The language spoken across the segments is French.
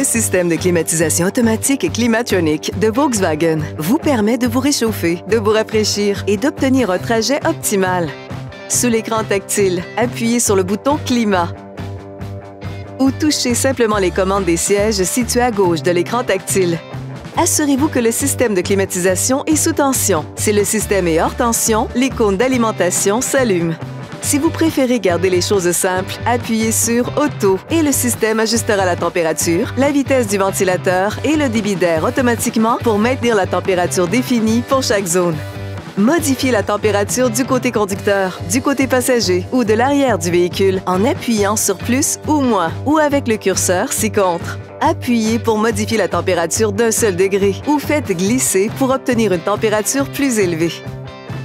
système de climatisation automatique Climatronic de Volkswagen vous permet de vous réchauffer, de vous rafraîchir et d'obtenir un trajet optimal. Sous l'écran tactile, appuyez sur le bouton Climat ou touchez simplement les commandes des sièges situés à gauche de l'écran tactile. Assurez-vous que le système de climatisation est sous tension. Si le système est hors tension, l'icône d'alimentation s'allume. Si vous préférez garder les choses simples, appuyez sur Auto et le système ajustera la température, la vitesse du ventilateur et le débit d'air automatiquement pour maintenir la température définie pour chaque zone. Modifiez la température du côté conducteur, du côté passager ou de l'arrière du véhicule en appuyant sur plus ou moins ou avec le curseur ci-contre. Appuyez pour modifier la température d'un seul degré ou faites glisser pour obtenir une température plus élevée.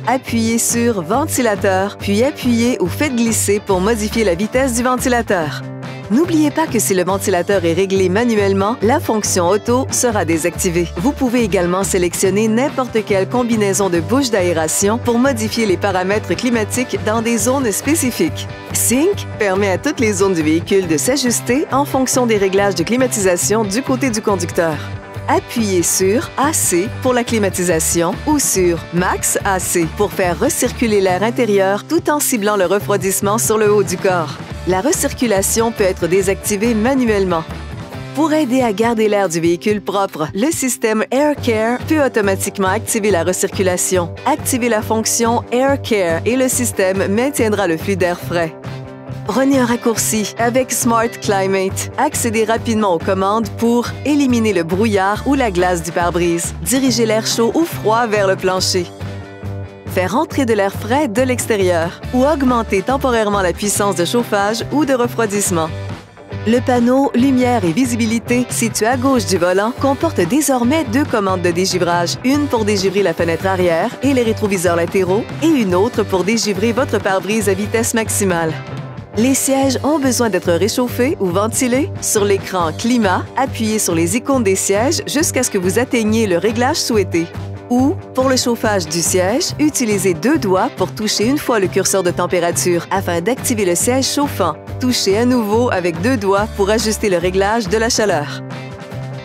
Appuyez sur Ventilateur, puis appuyez ou faites glisser pour modifier la vitesse du ventilateur. N'oubliez pas que si le ventilateur est réglé manuellement, la fonction Auto sera désactivée. Vous pouvez également sélectionner n'importe quelle combinaison de bouches d'aération pour modifier les paramètres climatiques dans des zones spécifiques. Sync permet à toutes les zones du véhicule de s'ajuster en fonction des réglages de climatisation du côté du conducteur. Appuyez sur AC pour la climatisation ou sur Max AC pour faire recirculer l'air intérieur tout en ciblant le refroidissement sur le haut du corps. La recirculation peut être désactivée manuellement. Pour aider à garder l'air du véhicule propre, le système Air Care peut automatiquement activer la recirculation. Activez la fonction Air Care et le système maintiendra le flux d'air frais. Prenez un raccourci avec Smart Climate. Accédez rapidement aux commandes pour éliminer le brouillard ou la glace du pare-brise, diriger l'air chaud ou froid vers le plancher, faire entrer de l'air frais de l'extérieur ou augmenter temporairement la puissance de chauffage ou de refroidissement. Le panneau Lumière et visibilité situé à gauche du volant comporte désormais deux commandes de dégivrage, une pour dégivrer la fenêtre arrière et les rétroviseurs latéraux et une autre pour dégivrer votre pare-brise à vitesse maximale. Les sièges ont besoin d'être réchauffés ou ventilés. Sur l'écran Climat, appuyez sur les icônes des sièges jusqu'à ce que vous atteigniez le réglage souhaité. Ou, pour le chauffage du siège, utilisez deux doigts pour toucher une fois le curseur de température afin d'activer le siège chauffant. Touchez à nouveau avec deux doigts pour ajuster le réglage de la chaleur.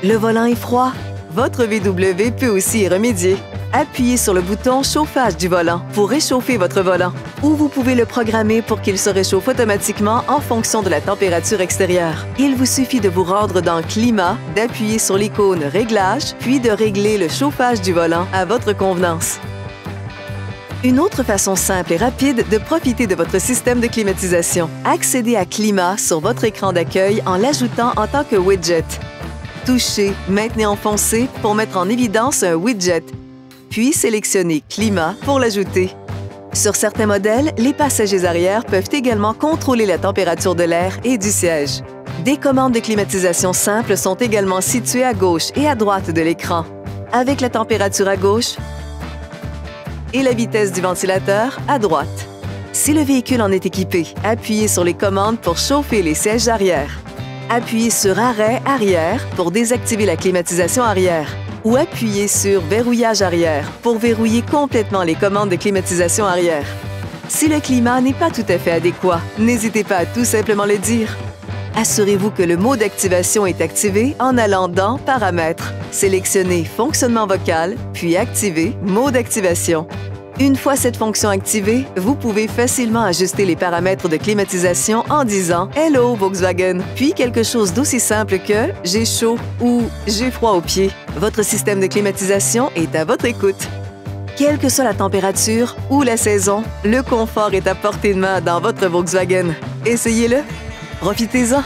Le volant est froid? Votre VW peut aussi y remédier. Appuyez sur le bouton Chauffage du volant pour réchauffer votre volant. Ou vous pouvez le programmer pour qu'il se réchauffe automatiquement en fonction de la température extérieure. Il vous suffit de vous rendre dans Climat, d'appuyer sur l'icône Réglage, puis de régler le chauffage du volant à votre convenance. Une autre façon simple et rapide de profiter de votre système de climatisation. Accédez à Climat sur votre écran d'accueil en l'ajoutant en tant que widget. Touchez Maintenez enfoncé pour mettre en évidence un widget. Puis sélectionnez Climat pour l'ajouter. Sur certains modèles, les passagers arrière peuvent également contrôler la température de l'air et du siège. Des commandes de climatisation simples sont également situées à gauche et à droite de l'écran, avec la température à gauche et la vitesse du ventilateur à droite. Si le véhicule en est équipé, appuyez sur les commandes pour chauffer les sièges arrière. Appuyez sur Arrêt arrière pour désactiver la climatisation arrière. Ou appuyez sur Verrouillage arrière pour verrouiller complètement les commandes de climatisation arrière. Si le climat n'est pas tout à fait adéquat, n'hésitez pas à tout simplement le dire. Assurez-vous que le mode d'activation est activé en allant dans Paramètres. Sélectionnez Fonctionnement vocal, puis activez Mode d'activation. Une fois cette fonction activée, vous pouvez facilement ajuster les paramètres de climatisation en disant « Hello Volkswagen », puis quelque chose d'aussi simple que « J'ai chaud » ou « J'ai froid aux pieds ». Votre système de climatisation est à votre écoute. Quelle que soit la température ou la saison, le confort est à portée de main dans votre Volkswagen. Essayez-le! Profitez-en!